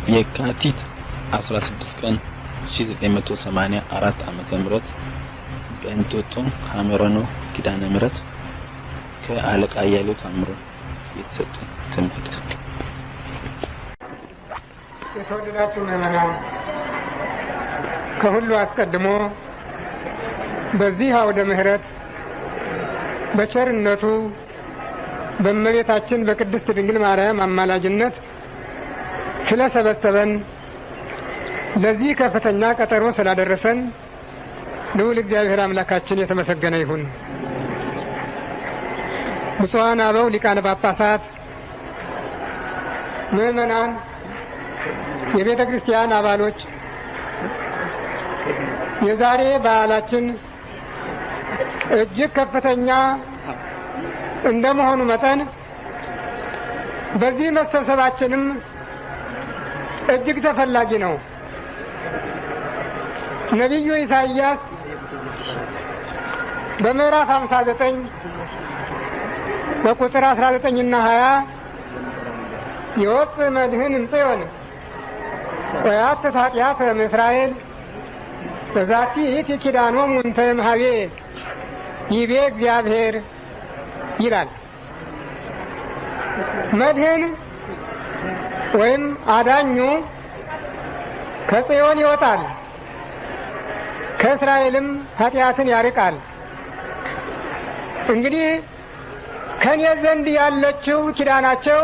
የካቲት 16 ቀን 1984 ዓመተ ምህረት በእንጦጦ ሐመረኖ ኪዳነ ምህረት ከአለቃ አያሌው ታምሩ የተሰጠ ትምህርት። የተወደዳችሁ ምዕመናን፣ ከሁሉ አስቀድሞ በዚህ አውደ ምህረት በቸርነቱ በእመቤታችን በቅድስት ድንግል ማርያም አማላጅነት ስለሰበሰበን ለዚህ ከፍተኛ ቀጠሮ ስላደረሰን ልዑል እግዚአብሔር አምላካችን የተመሰገነ ይሁን። ብፁዓን አበው ሊቃነ ጳጳሳት፣ ምዕመናን፣ የቤተ ክርስቲያን አባሎች፣ የዛሬ በዓላችን እጅግ ከፍተኛ እንደመሆኑ መጠን በዚህ መሰብሰባችንም እጅግ ተፈላጊ ነው። ነቢዩ ኢሳይያስ በምዕራፍ 59 በቁጥር 19 እና 20 የወጥ መድህን እምጽዮን ወያት ኃጢአተ እስራኤል በዛቲ ይእቲ ኪዳኖሙ እንተ እምኀቤ ይቤ እግዚአብሔር ይላል። መድህን ወይም አዳኙ ከጽዮን ይወጣል፣ ከእስራኤልም ኃጢአትን ያርቃል። እንግዲህ ከኔ ዘንድ ያለችው ኪዳናቸው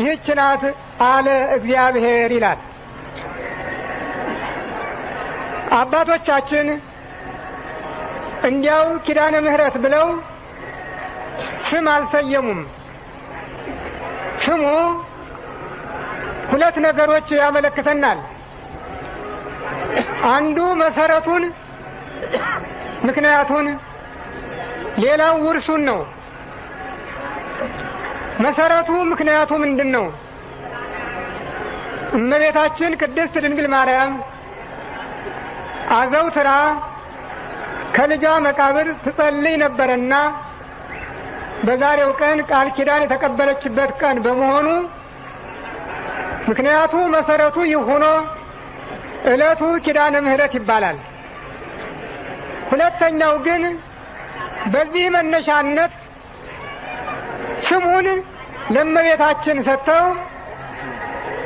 ይህች ናት አለ እግዚአብሔር ይላል። አባቶቻችን እንዲያው ኪዳነ ምህረት ብለው ስም አልሰየሙም። ስሙ ሁለት ነገሮች ያመለክተናል። አንዱ መሰረቱን፣ ምክንያቱን፣ ሌላው ውርሱን ነው። መሰረቱ ምክንያቱ ምንድነው? እመቤታችን ቅድስት ድንግል ማርያም አዘውትራ ከልጇ መቃብር ትጸልይ ነበርና በዛሬው ቀን ቃል ኪዳን የተቀበለችበት ቀን በመሆኑ ምክንያቱ መሰረቱ ይሁኖ ዕለቱ ኪዳነ ምህረት ይባላል። ሁለተኛው ግን በዚህ መነሻነት ስሙን ለእመቤታችን ሰጥተው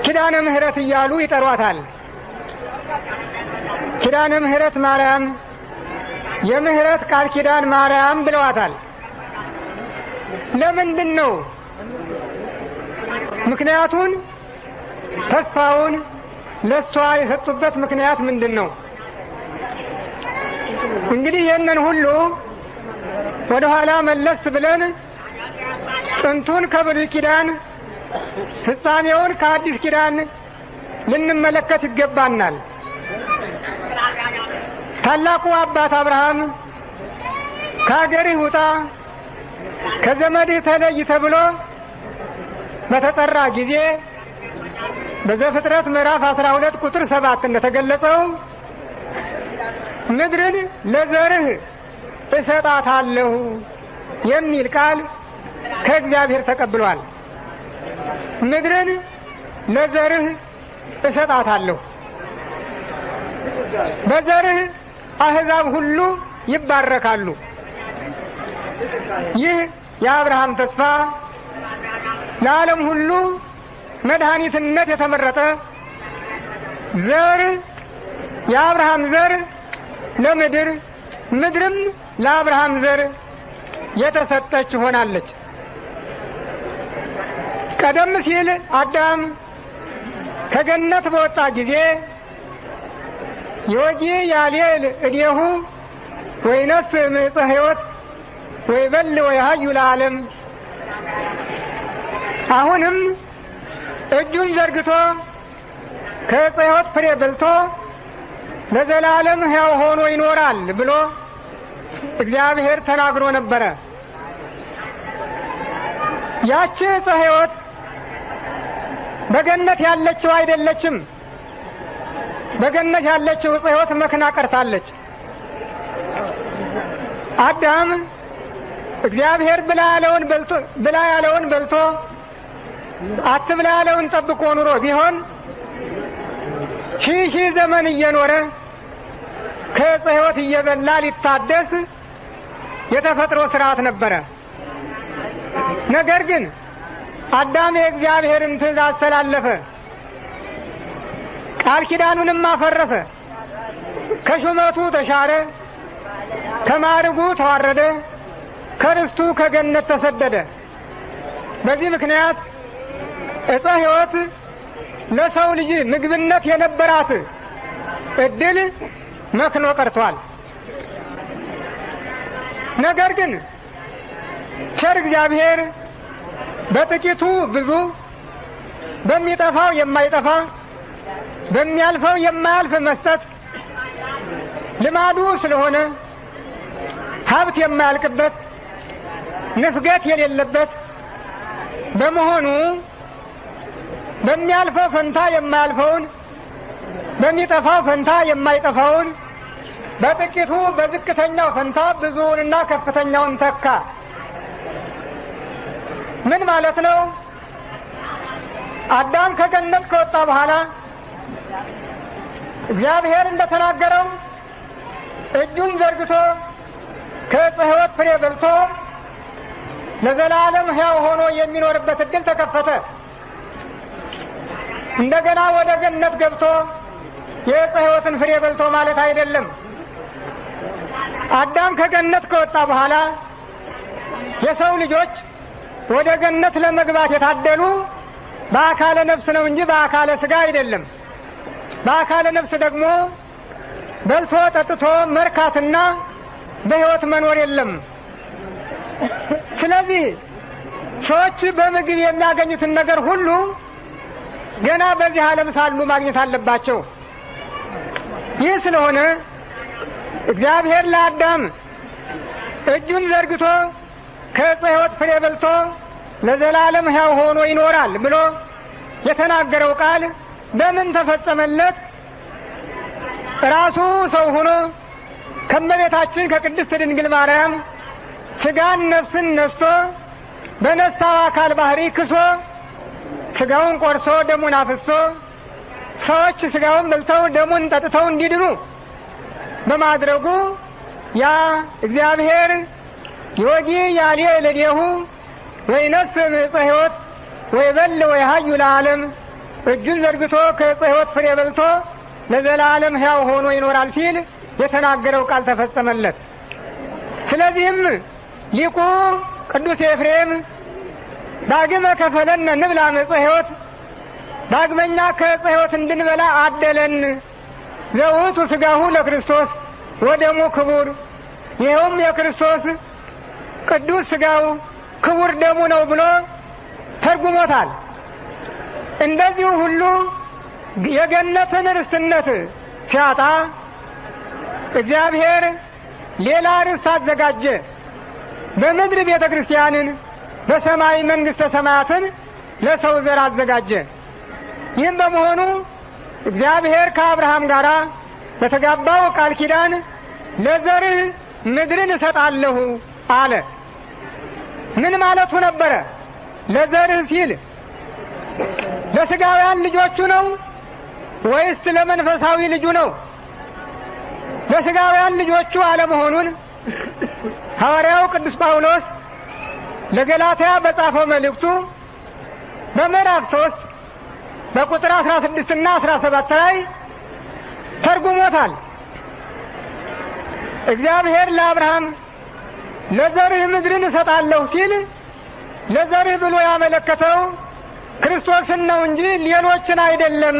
ኪዳነ ምህረት እያሉ ይጠሯታል። ኪዳነ ምህረት ማርያም፣ የምህረት ቃል ኪዳን ማርያም ብለዋታል። ለምንድን ነው? ምክንያቱን ተስፋውን ለሷ የሰጡበት ምክንያት ምንድን ነው? እንግዲህ ይህንን ሁሉ ወደ ኋላ መለስ ብለን ጥንቱን ከብሉይ ኪዳን ፍጻሜውን ከአዲስ ኪዳን ልንመለከት ይገባናል። ታላቁ አባት አብርሃም ከአገርህ ውጣ ከዘመድህ ተለይ ተብሎ በተጠራ ጊዜ በዘፍጥረት ምዕራፍ 12 ቁጥር 7 እንደተገለጸው ምድርን ለዘርህ እሰጣታለሁ የሚል ቃል ከእግዚአብሔር ተቀብሏል። ምድርን ለዘርህ እሰጣታለሁ፣ በዘርህ አሕዛብ ሁሉ ይባረካሉ። ይህ የአብርሃም ተስፋ ለዓለም ሁሉ መድኃኒትነት የተመረጠ ዘር፣ የአብርሃም ዘር ለምድር፣ ምድርም ለአብርሃም ዘር የተሰጠች ሆናለች። ቀደም ሲል አዳም ከገነት በወጣ ጊዜ ዮጊ ያሌል እዴሁ ወይነስ ምዕፀ ሕይወት ወይበል ወይሃዩ ለዓለም፣ አሁንም እጁን ዘርግቶ ከዕፀ ሕይወት ፍሬ በልቶ ለዘላለም ሕያው ሆኖ ይኖራል ብሎ እግዚአብሔር ተናግሮ ነበረ። ያቺ ዕፀ ሕይወት በገነት ያለችው አይደለችም። በገነት ያለችው ዕፀ ሕይወት መክና ቀርታለች። አዳም እግዚአብሔር ብላ ያለውን በልቶ አትብላ ያለውን ጠብቆ ኑሮ ቢሆን ሺህ ዘመን እየኖረ ከዕፀ ሕይወት እየበላ ሊታደስ የተፈጥሮ ስርዓት ነበረ። ነገር ግን አዳም የእግዚአብሔርን ትእዛዝ ተላለፈ፣ ቃል ኪዳኑንም አፈረሰ፣ ከሹመቱ ተሻረ፣ ከማዕርጉ ተዋረደ፣ ከርስቱ ከገነት ተሰደደ። በዚህ ምክንያት ዕፀ ሕይወት ለሰው ልጅ ምግብነት የነበራት እድል መክኖ ቀርቷል። ነገር ግን ቸር እግዚአብሔር በጥቂቱ ብዙ፣ በሚጠፋው የማይጠፋ፣ በሚያልፈው የማያልፍ መስጠት ልማዱ ስለሆነ ሀብት የማያልቅበት ንፍገት የሌለበት በመሆኑ በሚያልፈው ፈንታ የማያልፈውን፣ በሚጠፋው ፈንታ የማይጠፋውን፣ በጥቂቱ በዝቅተኛው ፈንታ ብዙውንና ከፍተኛውን ተካ። ምን ማለት ነው? አዳም ከገነት ከወጣ በኋላ እግዚአብሔር እንደተናገረው እጁን ዘርግቶ ከዕፀ ሕይወት ፍሬ በልቶ ለዘላለም ሕያው ሆኖ የሚኖርበት እድል ተከፈተ። እንደገና ወደ ገነት ገብቶ የዕፀ ሕይወትን ፍሬ በልቶ ማለት አይደለም። አዳም ከገነት ከወጣ በኋላ የሰው ልጆች ወደ ገነት ለመግባት የታደሉ በአካለ ነፍስ ነው እንጂ በአካለ ሥጋ አይደለም። በአካለ ነፍስ ደግሞ በልቶ ጠጥቶ መርካትና በሕይወት መኖር የለም። ስለዚህ ሰዎች በምግብ የሚያገኙትን ነገር ሁሉ ገና በዚህ ዓለም ሳሉ ማግኘት አለባቸው። ይህ ስለሆነ እግዚአብሔር ለአዳም እጁን ዘርግቶ ከዕፀ ሕይወት ፍሬ በልቶ ለዘላለም ሕያው ሆኖ ይኖራል ብሎ የተናገረው ቃል በምን ተፈጸመለት? ራሱ ሰው ሆኖ ከእመቤታችን ከቅድስት ድንግል ማርያም ሥጋን ነፍስን ነስቶ በነሳው አካል ባህሪ ክሶ ሥጋውን ቆርሶ ደሙን አፍሶ ሰዎች ሥጋውን በልተው ደሙን ጠጥተው እንዲድኑ በማድረጉ ያ እግዚአብሔር ዮጊ ያሌ ለዲሁ ወይነስም ዕፀ ሕይወት ወይበል ወይሃዩ ለዓለም እጁን ዘርግቶ ከዕፀ ሕይወት ፍሬ በልቶ ለዘላለም ሕያው ሆኖ ይኖራል ሲል የተናገረው ቃል ተፈጸመለት። ስለዚህም ሊቁ ቅዱስ ኤፍሬም ዳግመ ከፈለነ ንብላ ዕፀ ሕይወት፣ ዳግመኛ ከዕፀ ሕይወት እንድንበላ አደለን፣ ዘውቱ ሥጋሁ ለክርስቶስ ወደሙ ክቡር፣ ይኸውም የክርስቶስ ቅዱስ ሥጋው ክቡር ደሙ ነው ብሎ ተርጉሞታል። እንደዚሁ ሁሉ የገነትን ርስትነት ሲያጣ እግዚአብሔር ሌላ ርስት አዘጋጀ። በምድር ቤተ ክርስቲያንን፣ በሰማይ መንግሥተ ሰማያትን ለሰው ዘር አዘጋጀ። ይህም በመሆኑ እግዚአብሔር ከአብርሃም ጋር በተጋባው ቃል ኪዳን ለዘርህ ምድርን እሰጣለሁ አለ። ምን ማለቱ ነበረ? ለዘርህ ሲል ለሥጋውያን ልጆቹ ነው ወይስ ለመንፈሳዊ ልጁ ነው? ለሥጋውያን ልጆቹ አለመሆኑን ሐዋርያው ቅዱስ ጳውሎስ ለገላትያ በጻፈው መልእክቱ በምዕራፍ 3 በቁጥር 16 እና 17 ላይ ተርጉሞታል። እግዚአብሔር ለአብርሃም ለዘርህ ምድርን እሰጣለሁ ሲል ለዘርህ ብሎ ያመለከተው ክርስቶስን ነው እንጂ ሌሎችን አይደለም።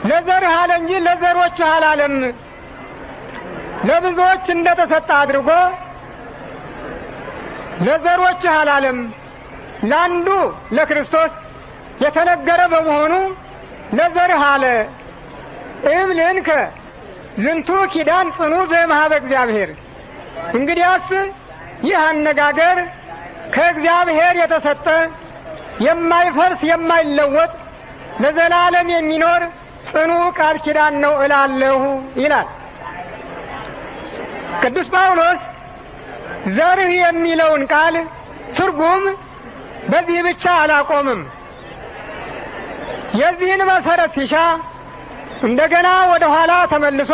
ለዘርህ አለ እንጂ ለዘሮች አላለም። ለብዙዎች እንደተሰጠ አድርጎ ለዘሮች አላለም። ለአንዱ ለክርስቶስ የተነገረ በመሆኑ ለዘርህ አለ። እምልንከ ዝንቱ ኪዳን ጽኑ ዘእምኀበ እግዚአብሔር። እንግዲያስ ይህ አነጋገር ከእግዚአብሔር የተሰጠ የማይፈርስ የማይለወጥ ለዘላለም የሚኖር ጽኑ ቃል ኪዳን ነው እላለሁ ይላል ቅዱስ ጳውሎስ። ዘርህ የሚለውን ቃል ትርጉም በዚህ ብቻ አላቆምም። የዚህን መሰረት ሲሻ እንደገና ወደ ኋላ ተመልሶ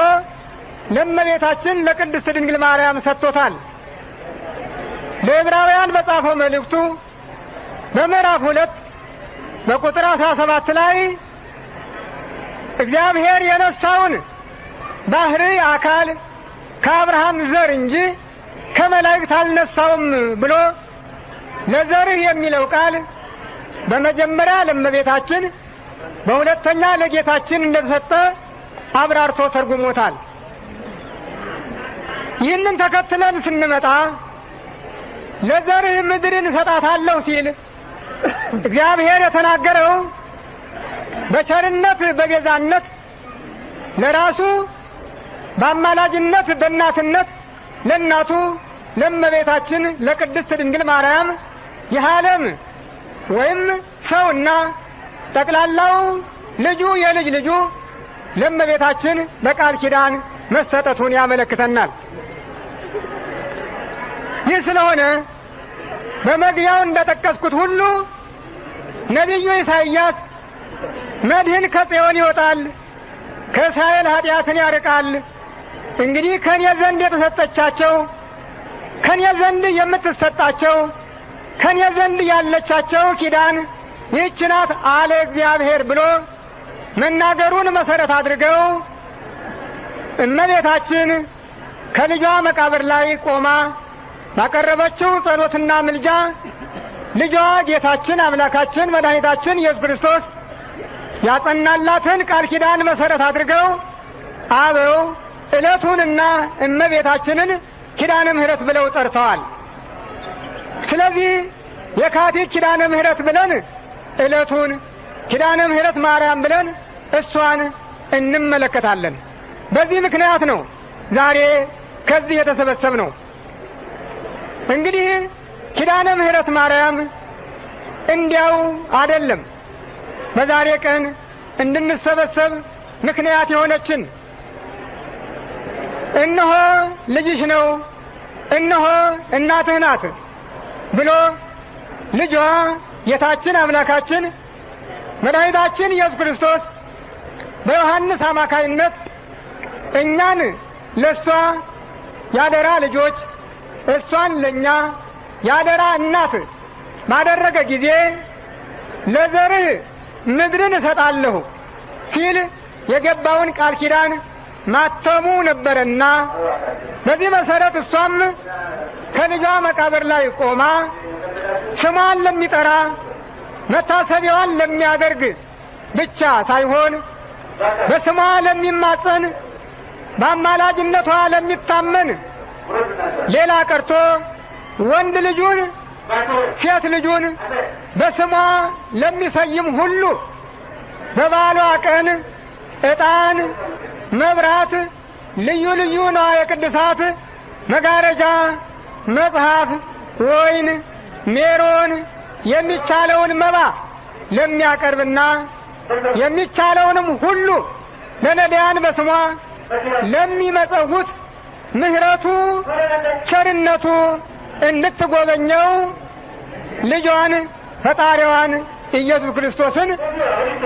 ለእመቤታችን ለቅድስት ድንግል ማርያም ሰጥቶታል። ለዕብራውያን በጻፈው መልእክቱ በምዕራፍ 2 በቁጥር 17 ላይ እግዚአብሔር የነሳውን ባህሪ አካል ከአብርሃም ዘር እንጂ ከመላእክት አልነሳውም ብሎ ለዘርህ የሚለው ቃል በመጀመሪያ ለእመቤታችን በሁለተኛ ለጌታችን እንደተሰጠ አብራርቶ ተርጉሞታል። ይህንን ተከትለን ስንመጣ ለዘርህ ምድርን እሰጣታለሁ ሲል እግዚአብሔር የተናገረው በቸርነት በቤዛነት ለራሱ በአማላጅነት በእናትነት ለእናቱ ለእመቤታችን ለቅድስት ድንግል ማርያም የዓለም ወይም ሰውና ጠቅላላው ልጁ የልጅ ልጁ ለእመቤታችን በቃል ኪዳን መሰጠቱን ያመለክተናል። ይህ ስለሆነ በመግቢያው እንደጠቀስኩት ሁሉ ነቢዩ ኢሳይያስ መድህን ከጽዮን ይወጣል፣ ከእስራኤል ኃጢአትን ያርቃል፣ እንግዲህ ከኔ ዘንድ የተሰጠቻቸው ከኔ ዘንድ የምትሰጣቸው ከኔ ዘንድ ያለቻቸው ኪዳን ይህች ናት አለ እግዚአብሔር ብሎ መናገሩን መሰረት አድርገው እመቤታችን ከልጇ መቃብር ላይ ቆማ ባቀረበችው ጸሎትና ምልጃ ልጇ ጌታችን አምላካችን መድኃኒታችን ኢየሱስ ክርስቶስ ያጸናላትን ቃል ኪዳን መሰረት አድርገው አበው ዕለቱንና እመቤታችንን ኪዳነ ምሕረት ብለው ጠርተዋል። ስለዚህ የካቲት ኪዳነ ምሕረት ብለን ዕለቱን ኪዳነ ምሕረት ማርያም ብለን እሷን እንመለከታለን። በዚህ ምክንያት ነው ዛሬ ከዚህ የተሰበሰብነው። እንግዲህ ኪዳነ ምሕረት ማርያም እንዲያው አይደለም በዛሬ ቀን እንድንሰበሰብ ምክንያት የሆነችን እነሆ ልጅሽ ነው፣ እነሆ እናትህ ናት ብሎ ልጇ ጌታችን አምላካችን መድኃኒታችን ኢየሱስ ክርስቶስ በዮሐንስ አማካይነት እኛን ለሷ ያደራ ልጆች እሷን ለኛ ያደራ እናት ባደረገ ጊዜ ለዘርህ ምድርን እሰጣለሁ ሲል የገባውን ቃል ኪዳን ማተሙ ነበረና በዚህ መሰረት እሷም ከልጇ መቃብር ላይ ቆማ ስሟን ለሚጠራ መታሰቢያዋን ለሚያደርግ ብቻ ሳይሆን በስሟ ለሚማጸን በአማላጅነቷ ለሚታመን ሌላ ቀርቶ ወንድ ልጁን ሴት ልጁን በስሟ ለሚሰይም ሁሉ በባሏ ቀን ዕጣን፣ መብራት፣ ልዩ ልዩ ንዋየ ቅድሳት፣ መጋረጃ፣ መጽሐፍ፣ ወይን፣ ሜሮን የሚቻለውን መባ ለሚያቀርብና የሚቻለውንም ሁሉ ለነዳያን በስሟ ለሚመጸውት ምሕረቱ ቸርነቱ እንድትጎበኘው ልጇን ፈጣሪዋን ኢየሱስ ክርስቶስን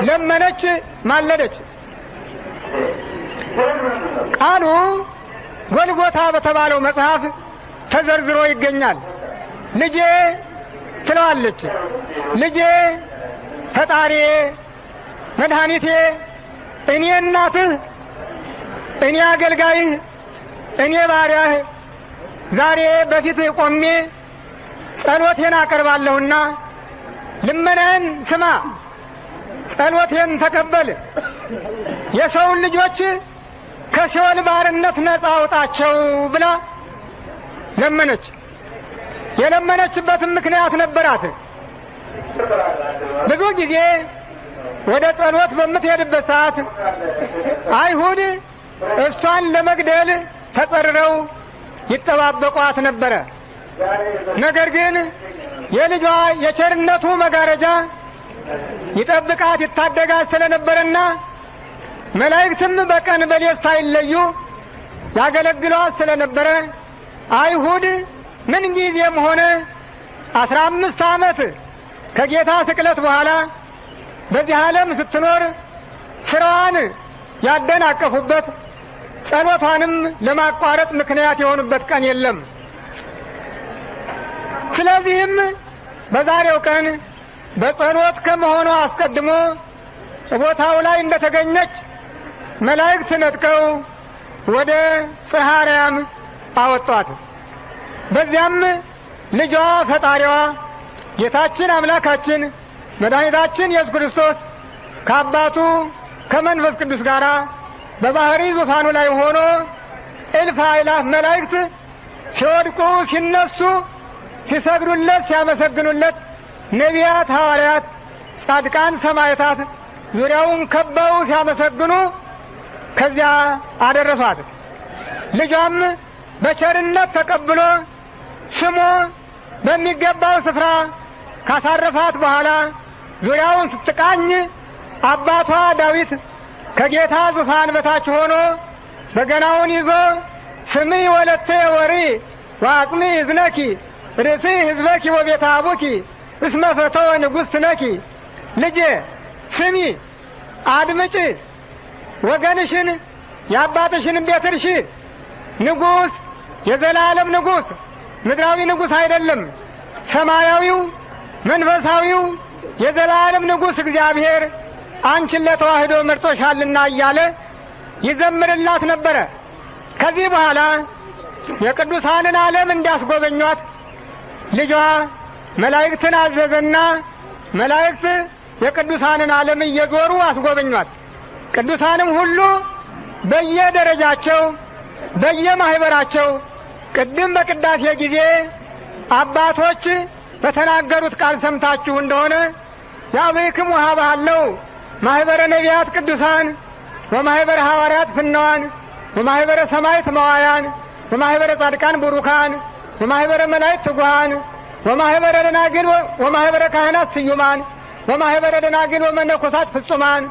ለመነች፣ ማለደች። ቃሉ ጎልጎታ በተባለው መጽሐፍ ተዘርዝሮ ይገኛል። ልጄ ትለዋለች። ልጄ፣ ፈጣሪዬ፣ መድኃኒቴ፣ እኔ እናትህ፣ እኔ አገልጋይህ፣ እኔ ባሪያህ ዛሬ በፊትህ ቆሜ ጸሎቴን አቀርባለሁና ልመናዬን ስማ፣ ጸሎቴን ተቀበል፣ የሰውን ልጆች ከሲኦል ባርነት ነጻ አውጣቸው ብላ ለመነች። የለመነችበትም ምክንያት ነበራት። ብዙ ጊዜ ወደ ጸሎት በምትሄድበት ሰዓት አይሁድ እሷን ለመግደል ተጸርረው ይጠባበቋት ነበረ። ነገር ግን የልጇ የቸርነቱ መጋረጃ ይጠብቃት ይታደጋት ስለነበረና መላእክትም በቀን በሌት ሳይለዩ ያገለግሏት ስለነበረ አይሁድ ምን ጊዜም ሆነ 15 ዓመት ከጌታ ስቅለት በኋላ በዚህ ዓለም ስትኖር ስራዋን ያደናቀፉበት ጸሎቷንም ለማቋረጥ ምክንያት የሆኑበት ቀን የለም። ስለዚህም በዛሬው ቀን በጸሎት ከመሆኗ አስቀድሞ ቦታው ላይ እንደተገኘች መላእክት ነጥቀው ወደ ጽርሐ አርያም አወጧት። በዚያም ልጇ ፈጣሪዋ ጌታችን አምላካችን መድኃኒታችን ኢየሱስ ክርስቶስ ከአባቱ ከመንፈስ ቅዱስ ጋር በባህሪ ዙፋኑ ላይ ሆኖ እልፍ አእላፍ መላእክት ሲወድቁ ሲነሱ ሲሰግዱለት ሲያመሰግኑለት ነቢያት፣ ሐዋርያት፣ ጻድቃን፣ ሰማዕታት ዙሪያውን ከበው ሲያመሰግኑ ከዚያ አደረሷት። ልጇም በቸርነት ተቀብሎ ስሞ በሚገባው ስፍራ ካሳረፋት በኋላ ዙሪያውን ስትቃኝ አባቷ ዳዊት ከጌታ ዙፋን በታች ሆኖ በገናውን ይዞ ስሚ ወለቴ ወሪ ወአጽሚ እዝነኪ ርእሲ ሕዝበኪ ወቤተ አቡኪ እስመ ፈተወ ንጉሥ ነኪ፣ ልጄ ስሚ አድምጪ፣ ወገንሽን የአባትሽን ቤት እርሺ። ንጉሥ የዘላለም ንጉሥ ምድራዊ ንጉሥ አይደለም፣ ሰማያዊው መንፈሳዊው የዘላለም ንጉሥ እግዚአብሔር አንቺን ለተዋህዶ መርጦሻልና እያለ ይዘምርላት ነበረ። ከዚህ በኋላ የቅዱሳንን ዓለም እንዲያስጎበኟት ልጇ መላእክትን አዘዘና መላእክት የቅዱሳንን ዓለም እየዞሩ አስጎበኟት። ቅዱሳንም ሁሉ በየደረጃቸው በየማህበራቸው ቅድም በቅዳሴ ጊዜ አባቶች በተናገሩት ቃል ሰምታችሁ እንደሆነ ያብክም ወሀባለው ማህበረ ነቢያት ቅዱሳን ወማህበረ ሐዋርያት ፍናዋን ወማህበረ ሰማዕታት መዋያን ወማህበረ ጻድቃን ቡሩካን ወማህበረ መላእክት ትጉሃን ወማህበረ ደናግል ወማህበረ ካህናት ስዩማን ወማህበረ ደናግል ወመነኮሳት ፍጹማን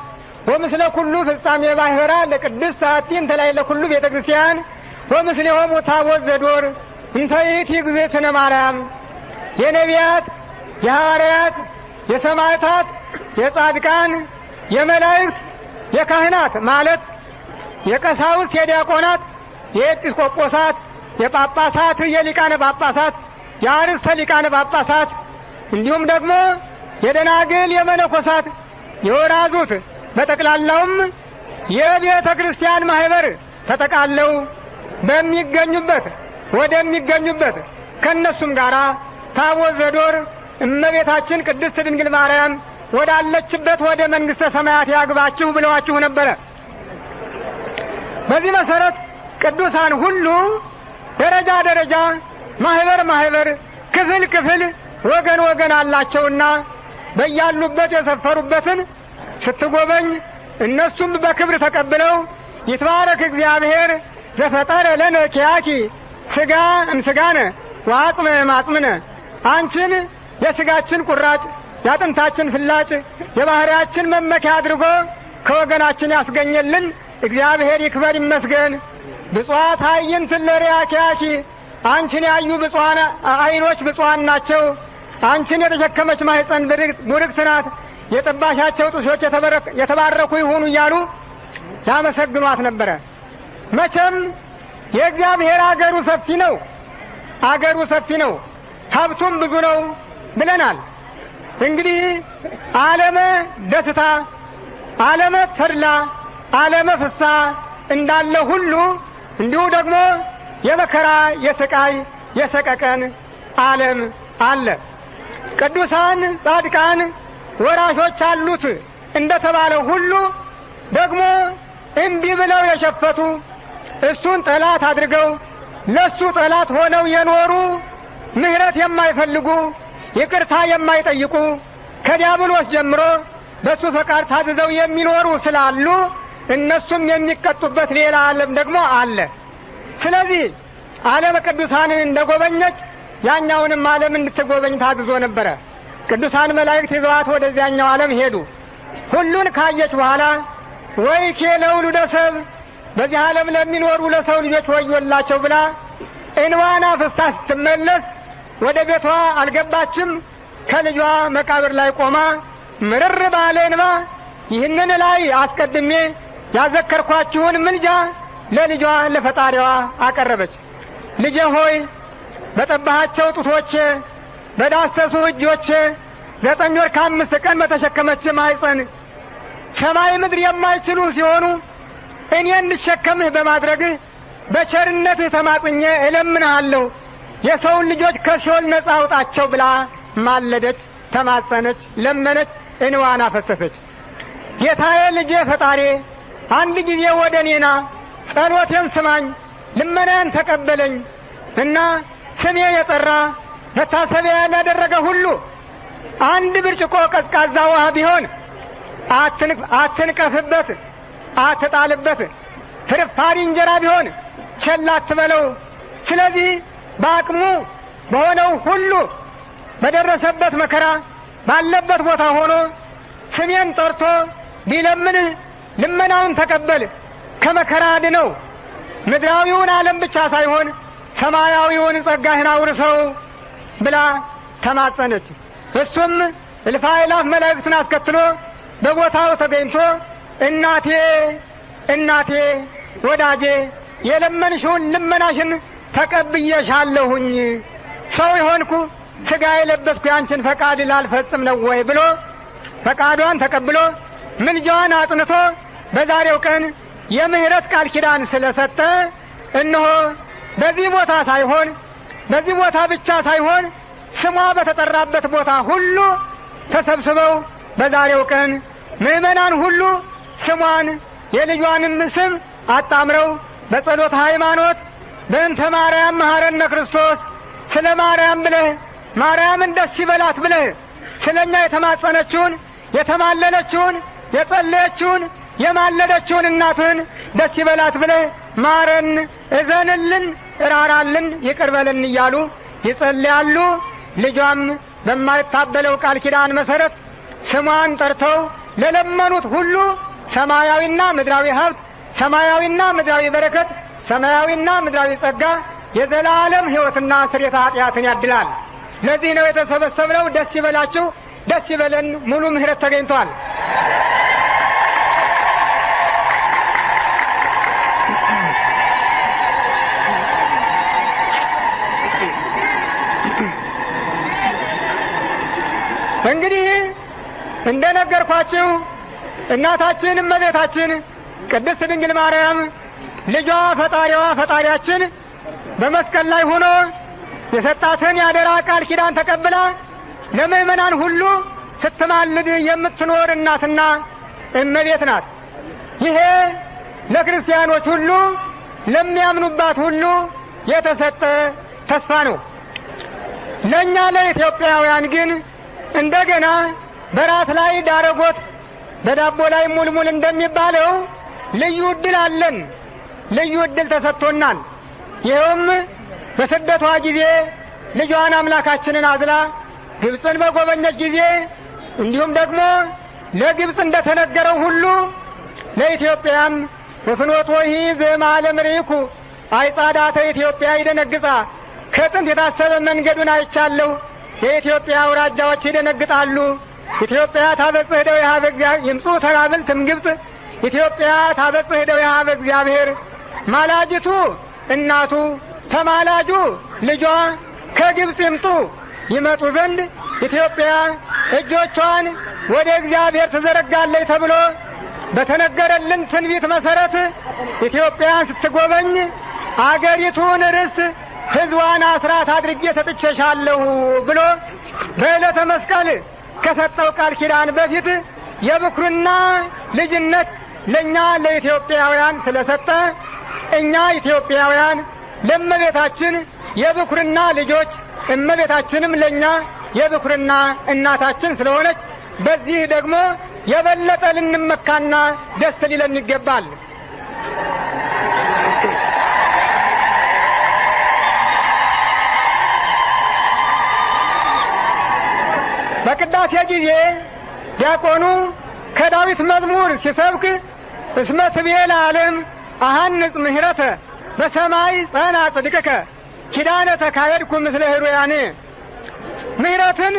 ወምስለ ኩሉ ፍጻሜ ማህበራ ለቅድስት ሐቲን ተላይ ለኩሉ ቤተ ክርስቲያን ወምስሌሆሙ ታቦት ዘዶር እንተ ይእቲ እግዝእትነ ማርያም። የነቢያት፣ የሐዋርያት፣ የሰማዕታት፣ የጻድቃን፣ የመላእክት፣ የካህናት ማለት የቀሳውስት፣ የዲያቆናት፣ የኤጲስቆጶሳት፣ የጳጳሳት፣ የሊቃነ ጳጳሳት፣ የአርእስተ ሊቃነ ጳጳሳት እንዲሁም ደግሞ የደናግል፣ የመነኮሳት፣ የወራዙት በጠቅላላውም የቤተ ክርስቲያን ማህበር ተጠቃለው በሚገኙበት ወደሚገኙበት ከነሱም ጋራ ታቦት ዘዶር እመቤታችን ቅድስት ድንግል ማርያም ወዳለችበት ወደ መንግስተ ሰማያት ያግባችሁ ብለዋችሁ ነበረ። በዚህ መሰረት ቅዱሳን ሁሉ ደረጃ ደረጃ ማህበር ማህበር ክፍል ክፍል ወገን ወገን አላቸውና በያሉበት የሰፈሩበትን ስትጎበኝ እነሱም በክብር ተቀብለው ይትባረክ እግዚአብሔር ዘፈጠረ ለነ ኪያኪ ስጋ እምስጋነ ወአጽመ እምአጽምነ፣ አንቺን የስጋችን ቁራጭ የአጥንታችን ፍላጭ የባህሪያችን መመኪያ አድርጎ ከወገናችን ያስገኘልን እግዚአብሔር ይክበር ይመስገን። ብፁዓት አይንት ለሪያኪያኪ፣ አንቺን ያዩ ብፁዓን አይኖች ብፁዓን ናቸው። አንቺን የተሸከመች ማህፀን ቡርክት ናት። የጠባሻቸው ጡቶች የተባረኩ ይሁኑ እያሉ ያመሰግኗት ነበረ። መቼም የእግዚአብሔር አገሩ ሰፊ ነው፣ አገሩ ሰፊ ነው፣ ሀብቱም ብዙ ነው ብለናል። እንግዲህ ዓለመ ደስታ፣ ዓለመ ተድላ፣ ዓለመ ፍሳ እንዳለ ሁሉ እንዲሁ ደግሞ የመከራ የስቃይ የሰቀቀን ዓለም አለ። ቅዱሳን ጻድቃን ወራሾች አሉት እንደተባለው ሁሉ ደግሞ እምቢ ብለው የሸፈቱ እሱን ጠላት አድርገው ለሱ ጠላት ሆነው የኖሩ ምሕረት የማይፈልጉ ይቅርታ የማይጠይቁ ከዲያብሎስ ጀምሮ በሱ ፈቃድ ታዝዘው የሚኖሩ ስላሉ እነሱም የሚቀጡበት ሌላ ዓለም ደግሞ አለ። ስለዚህ ዓለመ ቅዱሳንን እንደጎበኘች ያኛውንም ዓለም እንድትጎበኝ ታዝዞ ነበረ። ቅዱሳን መላእክት ይዘዋት ወደዚያኛው ዓለም ሄዱ። ሁሉን ካየች በኋላ ወይ ለውሉደ ሰብ፣ በዚህ ዓለም ለሚኖሩ ለሰው ልጆች ወዮላቸው ብላ እንባዋን አፍስሳ ስትመለስ ወደ ቤቷ አልገባችም። ከልጇ መቃብር ላይ ቆማ ምርር ባለ እንባ ይህንን ላይ አስቀድሜ ያዘከርኳችሁን ምልጃ ለልጇ ለፈጣሪዋ አቀረበች። ልጄ ሆይ በጠባሃቸው ጡቶች በዳሰሱ እጆች 9 ወር ከ5 ቀን በተሸከመች ማኅፀን ሰማይ ምድር የማይችሉ ሲሆኑ እኔ እንድሸከምህ በማድረግህ በቸርነትህ ተማጽኜ እለምንሃለሁ የሰውን ልጆች ከሲኦል ነጻ አውጣቸው ብላ ማለደች፣ ተማጸነች፣ ለመነች፣ እንዋን አፈሰሰች። ጌታዬ ልጄ ፈጣሪ አንድ ጊዜ ወደ እኔና ጸሎቴን ስማኝ፣ ልመናን ተቀበለኝ እና ስሜ የጠራ መታሰቢያ ያደረገ ሁሉ አንድ ብርጭቆ ቀዝቃዛ ውሃ ቢሆን አትንቀፍበት፣ አትጣልበት። ፍርፋሪ እንጀራ ቢሆን ቸል አትበለው። ስለዚህ በአቅሙ በሆነው ሁሉ በደረሰበት መከራ ባለበት ቦታ ሆኖ ስሜን ጠርቶ ቢለምንህ ልመናውን ተቀበል፣ ከመከራ አድነው። ምድራዊውን ዓለም ብቻ ሳይሆን ሰማያዊውን ጸጋህን አውርሰው ብላ ተማጸነች። እሱም እልፍ አእላፍ መላእክትን አስከትሎ በቦታው ተገኝቶ እናቴ እናቴ ወዳጄ የለመንሽውን ልመናሽን ተቀብዬሻለሁኝ፣ ሰው የሆንኩ ሥጋ የለበስኩ ያንቺን ፈቃድ ላልፈጽም ነው ወይ ብሎ ፈቃዷን ተቀብሎ ምልጃዋን አጽንቶ በዛሬው ቀን የምህረት ቃል ኪዳን ስለሰጠ እነሆ በዚህ ቦታ ሳይሆን በዚህ ቦታ ብቻ ሳይሆን ስሟ በተጠራበት ቦታ ሁሉ ተሰብስበው በዛሬው ቀን ምዕመናን ሁሉ ስሟን የልጇንም ስም አጣምረው በጸሎት ሃይማኖት በእንተ ማርያም መሐረነ ክርስቶስ ስለ ማርያም ብለህ ማርያምን ደስ ይበላት ብለህ ስለኛ የተማጸነችውን የተማለለችውን የጸለየችውን የማለደችውን እናትን ደስ ይበላት ብለህ ማረን፣ እዘንልን፣ እራራልን፣ ይቅርበልን እያሉ ይጸልያሉ። ልጇም በማይታበለው ቃል ኪዳን መሰረት ስሟን ጠርተው ለለመኑት ሁሉ ሰማያዊና ምድራዊ ሀብት፣ ሰማያዊና ምድራዊ በረከት፣ ሰማያዊና ምድራዊ ጸጋ፣ የዘላለም ሕይወትና ስርየተ ኃጢአትን ያድላል። ለዚህ ነው የተሰበሰብነው። ደስ ይበላችሁ፣ ደስ ይበለን። ሙሉ ምሕረት ተገኝቷል። እንግዲህ እንደነገርኳችሁ እናታችን እመቤታችን ቅድስት ድንግል ማርያም ልጇ ፈጣሪዋ ፈጣሪያችን በመስቀል ላይ ሆኖ የሰጣትን ያደራ ቃል ኪዳን ተቀብላ ለምእመናን ሁሉ ስትማልድ የምትኖር እናትና እመቤት ናት። ይሄ ለክርስቲያኖች ሁሉ ለሚያምኑባት ሁሉ የተሰጠ ተስፋ ነው። ለእኛ ለኢትዮጵያውያን ግን እንደገና በራት ላይ ዳረጎት በዳቦ ላይ ሙልሙል እንደሚባለው ልዩ ዕድል አለን። ልዩ ዕድል ተሰጥቶናል። ይኸውም በስደቷ ጊዜ ልጇን አምላካችንን አዝላ ግብፅን በጎበኘች ጊዜ እንዲሁም ደግሞ ለግብፅ እንደተነገረው ሁሉ ለኢትዮጵያም በፍኖቶሂ ዘእምዓለም ርኢኩ አይጻዳተ ኢትዮጵያ ይደነግጻ፣ ከጥንት የታሰበ መንገዱን አይቻለሁ፣ የኢትዮጵያ አውራጃዎች ይደነግጣሉ። ኢትዮጵያ ታበጽሕ እደዊሃ በእግዚአብሔር ይምጽኡ ተራብልትም ግብፅ፣ ኢትዮጵያ ታበጽሕ እደዊሃ በእግዚአብሔር። ማላጅቱ እናቱ ተማላጁ ልጇ ከግብፅ ይምጡ ይመጡ ዘንድ ኢትዮጵያ እጆቿን ወደ እግዚአብሔር ትዘረጋለች ተብሎ በተነገረልን ትንቢት መሰረት ኢትዮጵያን ስትጎበኝ አገሪቱን ርስት ሕዝቧን አስራት አድርጌ ሰጥቼሻለሁ ብሎ በዕለተ መስቀል ከሰጠው ቃል ኪዳን በፊት የብኩርና ልጅነት ለእኛ ለኢትዮጵያውያን ስለሰጠ እኛ ኢትዮጵያውያን ለእመቤታችን የብኩርና ልጆች፣ እመቤታችንም ለእኛ የብኩርና እናታችን ስለሆነች በዚህ ደግሞ የበለጠ ልንመካና ደስ ሊለን ይገባል። በቅዳሴ ጊዜ ዲያቆኑ ከዳዊት መዝሙር ሲሰብክ እስመ ትቤ ለዓለም አሐንጽ ምህረተ በሰማይ ጸና ጽድቅከ ኪዳነ ተካሄድኩ ምስለ ሕሩያኔ፣ ምህረትን